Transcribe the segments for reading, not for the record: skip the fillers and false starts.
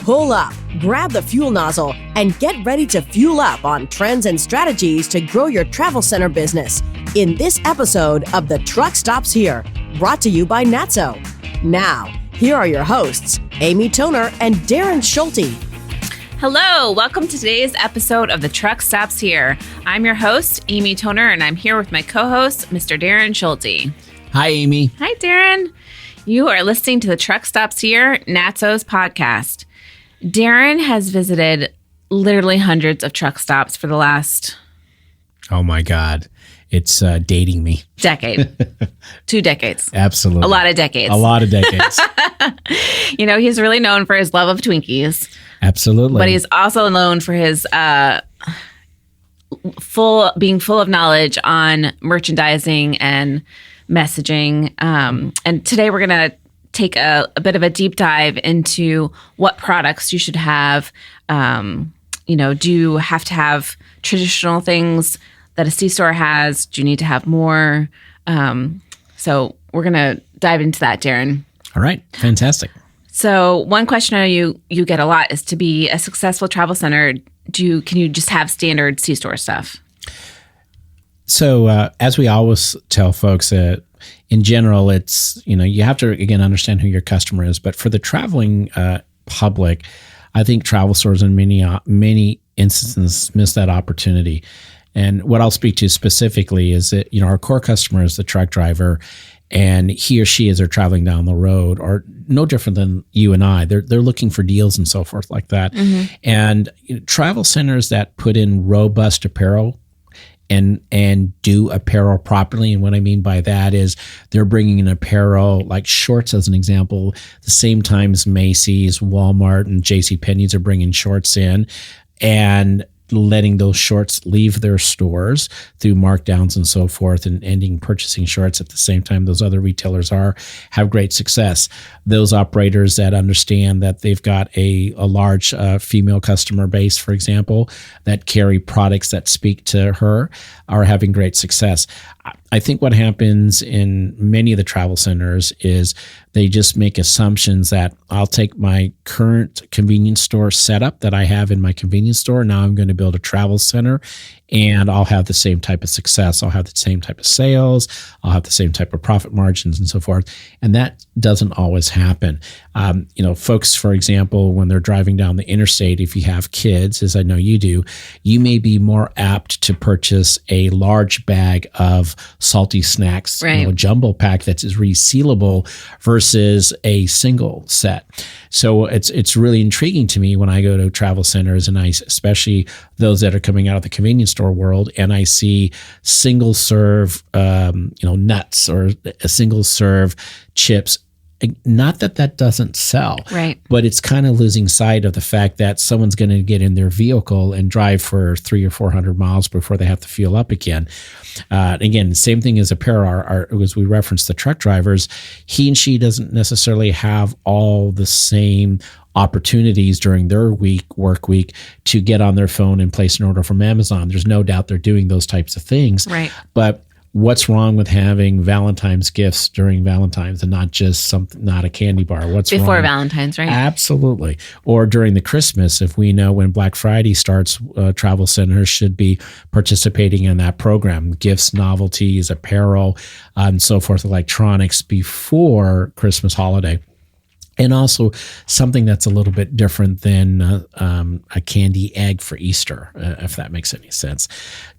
Pull up, grab the fuel nozzle, and get ready to fuel up on trends and strategies to grow your travel center business in this episode of the Truck Stops Here, brought to you by NATSO. Now, here are your hosts, Amy Toner and Darren Schulte. Hello, welcome to today's episode of the Truck Stops Here. I'm your host, Amy Toner, and I'm here with my co-host, Mr. Darren Schulte. Hi, Amy. Hi, Darren. You are listening to the Truck Stops Here, NATSO's podcast. Darren has visited literally hundreds of truck stops for the last... Oh, my God. It's dating me. Decade. 2 decades. Absolutely. A lot of decades. A lot of decades. You know, he's really known for his love of Twinkies. Absolutely. But he's also known for his being full of knowledge on merchandising and messaging. And today we're going to take a bit of a deep dive into what products you should have. Do you have to have traditional things that a C-store has? Do you need to have more? So we're going to dive into that, Darren. All right. Fantastic. So one question I know you get a lot is, to be a successful travel center, can you just have standard C-store stuff? So as we always tell folks, in general, it's, you have to, again, understand who your customer is. But for the traveling public, I think travel stores in many instances miss that opportunity. And what I'll speak to specifically is that, our core customer is the truck driver, and he or she, as they're traveling down the road, are no different than you and I. They're looking for deals and so forth like that. Mm-hmm. And travel centers that put in robust apparel and do apparel properly. And what I mean by that is they're bringing in apparel like shorts, as an example, the same time as Macy's, Walmart, and JCPenney's are bringing shorts in, and letting those shorts leave their stores through markdowns and so forth, and ending purchasing shorts at the same time those other retailers have great success. Those operators that understand that they've got a large female customer base, for example, that carry products that speak to her, are having great success. I think what happens in many of the travel centers is they just make assumptions that I'll take my current convenience store setup that I have in my convenience store. Now I'm going to build a travel center, and I'll have the same type of success. I'll have the same type of sales. I'll have the same type of profit margins and so forth. And that doesn't always happen. Folks, for example, when they're driving down the interstate, if you have kids, as I know you do, you may be more apt to purchase a large bag of salty snacks, right, jumbo pack that's resealable versus a single set. So it's really intriguing to me when I go to travel centers, and especially those that are coming out of the convenience store world, and I see single serve, nuts or a single serve chips. Not that doesn't sell, right, but it's kind of losing sight of the fact that someone's going to get in their vehicle and drive for 300 or 400 miles before they have to fuel up again. Again, same thing as apparel. As we referenced the truck drivers, he and she doesn't necessarily have all the same opportunities during their work week to get on their phone and place an order from Amazon. There's no doubt they're doing those types of things, right? But what's wrong with having Valentine's gifts during Valentine's and not a candy bar? What's before wrong? Valentine's, right? Absolutely. Or during the Christmas, if we know when Black Friday starts, travel centers should be participating in that program. Gifts, novelties, apparel, and so forth, electronics before Christmas holiday. And also something that's a little bit different than a candy egg for Easter, if that makes any sense.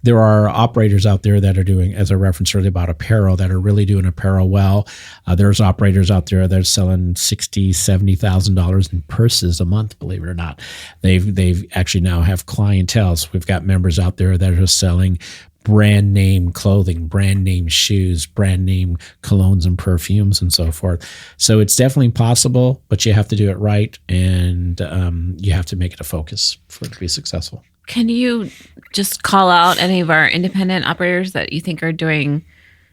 There are operators out there that are doing, as I referenced earlier about apparel, that are really doing apparel well. There's operators out there that are selling $60,000, $70,000 in purses a month, believe it or not. They've actually now have clientele. So we've got members out there that are selling brand name clothing, brand name shoes, brand name colognes and perfumes and so forth. So it's definitely possible, but you have to do it right, and you have to make it a focus for it to be successful. Can you just call out any of our independent operators that you think are doing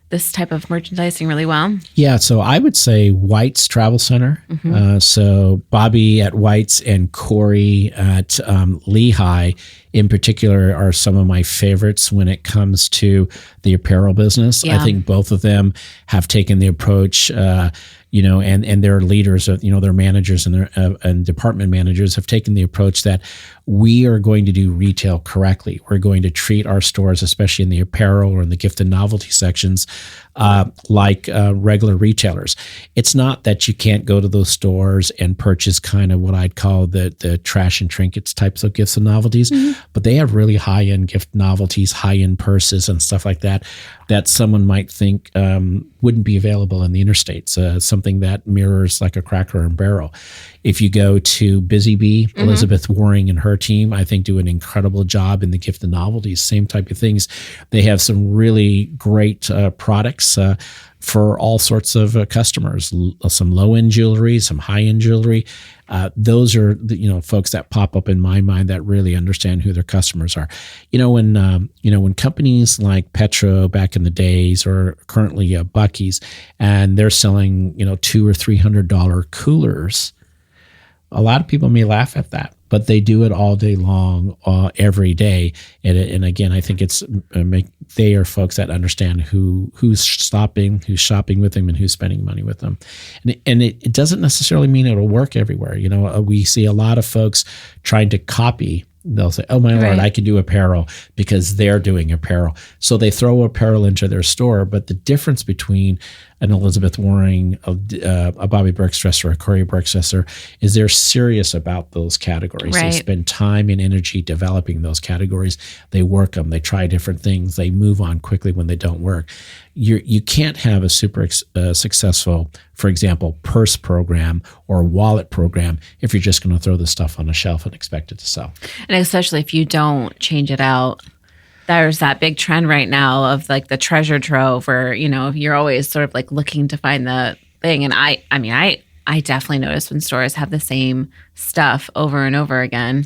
this type of merchandising really well? Yeah, so I would say White's Travel Center. Mm-hmm. So Bobby at White's and Corey at Lehigh in particular are some of my favorites when it comes to the apparel business. Yeah. I think both of them have taken the approach, and their leaders, their managers and and department managers have taken the approach that we are going to do retail correctly. We're going to treat our stores, especially in the apparel or in the gift and novelty sections, like regular retailers. It's not that you can't go to those stores and purchase kind of what I'd call the trash and trinkets types of gifts and novelties, but they have really high-end gift novelties, high-end purses and stuff like that someone might think wouldn't be available in the interstates, something that mirrors like a Cracker and Barrel. If you go to Busy Bee, Elizabeth Waring and her team, I think, do an incredible job in the gift and novelties, same type of things. They have some really great products for all sorts of customers, some low-end jewelry, some high-end jewelry. Those are the folks that pop up in my mind that really understand who their customers are. When companies like Petro back in the days, or currently Buc-ee's, and they're selling $200 or $300 coolers, a lot of people may laugh at that, but they do it all day long, every day. And again, I think they are folks that understand who's shopping with them and who's spending money with them. And it doesn't necessarily mean it'll work everywhere. We see a lot of folks trying to copy. They'll say, oh, my Lord, I can do apparel because they're doing apparel. So they throw apparel into their store. But the difference between an Elizabeth Waring, a Bobby Bergstresser, a Corey Bergstresser, is they're serious about those categories. Right. They spend time and energy developing those categories. They work them. They try different things. They move on quickly when they don't work. You can't have a super successful, for example, purse program or wallet program if you're just going to throw the stuff on a shelf and expect it to sell. And especially if you don't change it out. There's that big trend right now of like the treasure trove, or you're always sort of like looking to find the thing. And I definitely notice when stores have the same stuff over and over again.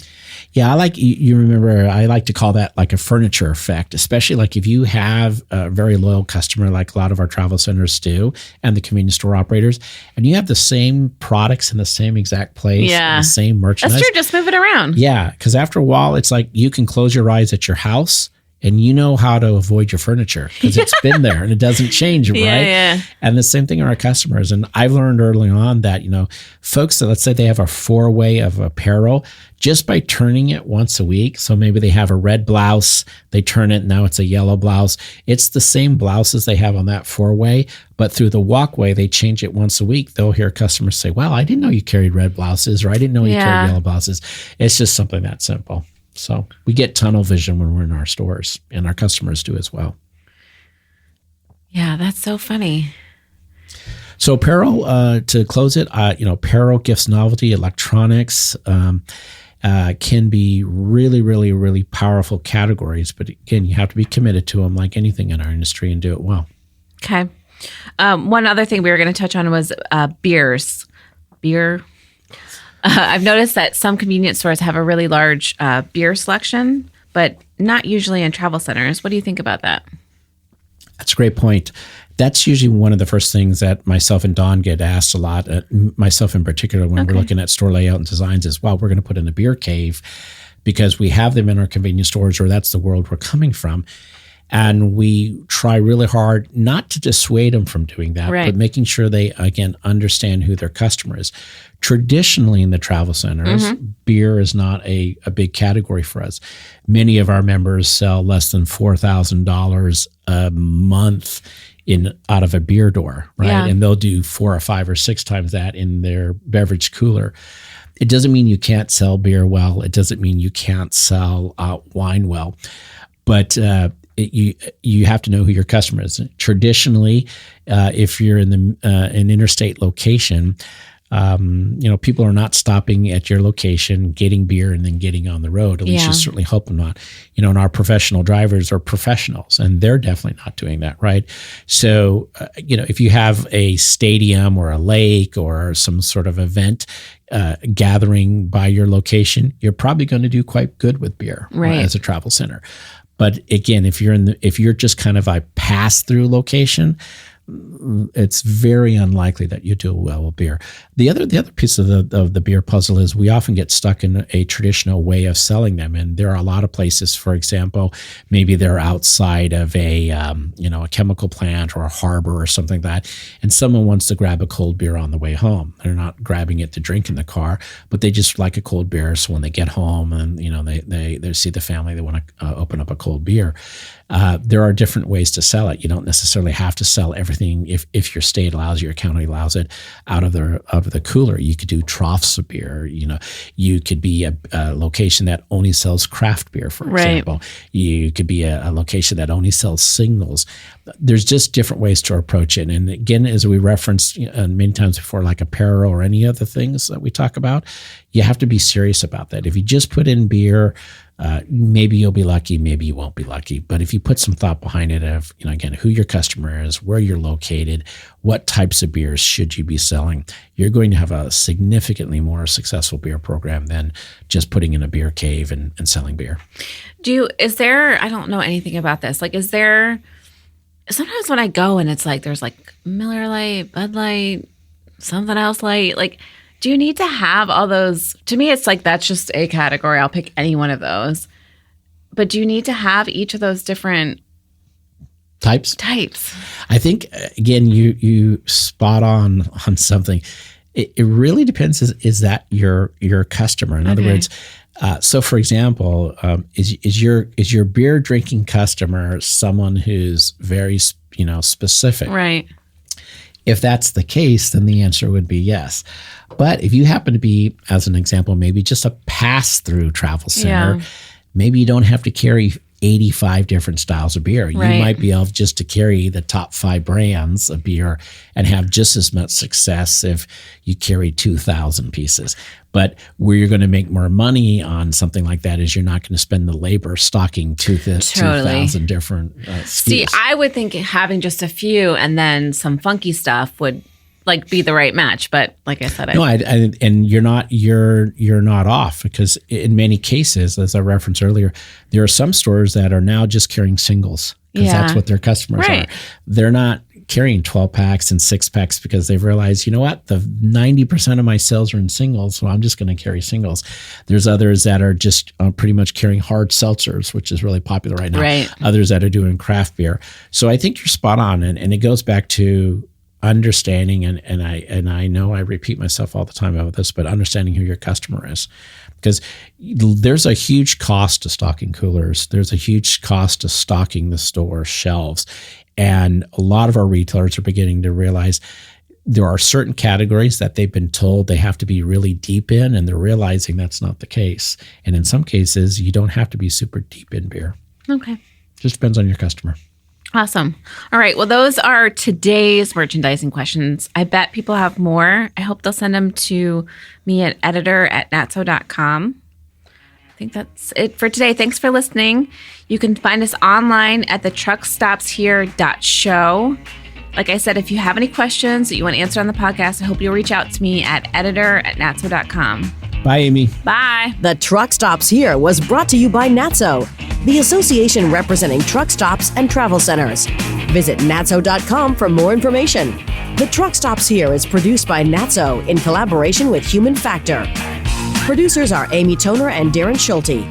Yeah, I like you remember. I like to call that like a furniture effect, especially like if you have a very loyal customer, like a lot of our travel centers do, and the convenience store operators, and you have the same products in the same exact place, and the same merchandise. That's true. Just move it around. Yeah, because after a while, it's like you can close your eyes at your house. And you know how to avoid your furniture because it's been there and it doesn't change, right? Yeah. And the same thing are our customers. And I've learned early on that, folks that, let's say they have a 4-way of apparel, just by turning it once a week. So maybe they have a red blouse, they turn it, now it's a yellow blouse. It's the same blouses they have on that 4-way, but through the walkway, they change it once a week. They'll hear customers say, well, I didn't know you carried red blouses, or I didn't know you carried yellow blouses. It's just something that simple. So we get tunnel vision when we're in our stores, and our customers do as well. Yeah, that's so funny. So apparel, to close it, apparel, gifts, novelty, electronics can be really, really, really powerful categories. But again, you have to be committed to them like anything in our industry and do it well. Okay. One other thing we were going to touch on was beers. Beer. I've noticed that some convenience stores have a really large beer selection, but not usually in travel centers. What do you think about that? That's a great point. That's usually one of the first things that myself and Dawn get asked a lot, myself in particular, when we're looking at store layout and designs is, well, we're going to put in a beer cave because we have them in our convenience stores, or that's the world we're coming from. And we try really hard not to dissuade them from doing that, but making sure they, again, understand who their customer is. Traditionally in the travel centers, beer is not a big category for us. Many of our members sell less than $4,000 a month out of a beer door, right? Yeah. And they'll do 4 or 5 or 6 times that in their beverage cooler. It doesn't mean you can't sell beer well. It doesn't mean you can't sell wine well. But you have to know who your customer is. Traditionally, if you're in an interstate location, people are not stopping at your location, getting beer, and then getting on the road. At least you certainly hope them not. And our professional drivers are professionals, and they're definitely not doing that, right? So, if you have a stadium or a lake or some sort of event gathering by your location, you're probably going to do quite good with beer as a travel center. But again, if you're just kind of a pass-through location, it's very unlikely that you do well with beer. The other piece of the beer puzzle is we often get stuck in a traditional way of selling them, and there are a lot of places. For example, maybe they're outside of a chemical plant or a harbor or something like that, and someone wants to grab a cold beer on the way home. They're not grabbing it to drink in the car, but they just like a cold beer. So when they get home and they see the family, they want to open up a cold beer. There are different ways to sell it. You don't necessarily have to sell everything if your state allows, your county allows it, out of the cooler. You could do troughs of beer. You could be a location that only sells craft beer, for example. You could be a location that only sells singles. There's just different ways to approach it. And again, as we referenced many times before, like apparel or any other things that we talk about, you have to be serious about that. If you just put in beer, maybe you'll be lucky, maybe you won't be lucky. But if you put some thought behind it of, again, who your customer is, where you're located, what types of beers should you be selling, you're going to have a significantly more successful beer program than just putting in a beer cave and selling beer. I don't know anything about this. Like, is there, sometimes when I go and it's like, there's like Miller Lite, Bud Light, something else light, like, do you need to have all those? To me, it's like that's just a category. I'll pick any one of those. But do you need to have each of those different types? I think, again, you spot on something. It really depends. Is that your customer? In other words, so for example, is your beer drinking customer someone who's very specific? Right. If that's the case, then the answer would be yes. But if you happen to be, as an example, maybe just a pass-through travel center, maybe you don't have to carry 85 different styles of beer. You might be able just to carry the top 5 brands of beer and have just as much success if you carry 2,000 pieces. But where you're going to make more money on something like that is you're not going to spend the labor stocking 2,000 different SKUs. See, I would think having just a few and then some funky stuff would be the right match. But like I said, and you're not off, because in many cases, as I referenced earlier, there are some stores that are now just carrying singles because that's what their customers are. They're not carrying 12 packs and 6 packs because they've realized, the 90% of my sales are in singles, so I'm just going to carry singles. There's others that are just pretty much carrying hard seltzers, which is really popular right now. Others that are doing craft beer. So I think you're spot on, and it goes back to understanding, and I know I repeat myself all the time about this, but understanding who your customer is. Because there's a huge cost to stocking coolers. There's a huge cost to stocking the store shelves. And a lot of our retailers are beginning to realize there are certain categories that they've been told they have to be really deep in, and they're realizing that's not the case. And in some cases, you don't have to be super deep in beer. Okay. Just depends on your customer. Awesome. All right. Well, those are today's merchandising questions. I bet people have more. I hope they'll send them to me at editor@natso.com. I think that's it for today. Thanks for listening. You can find us online at the truckstopshere.show. Like I said, if you have any questions that you want to answer on the podcast, I hope you'll reach out to me at editor@natso.com. Bye, Amy. Bye. The Truck Stops Here was brought to you by NATSO, the association representing truck stops and travel centers. Visit natso.com for more information. The Truck Stops Here is produced by NATSO in collaboration with Human Factor. Producers are Amy Toner and Darren Schulte.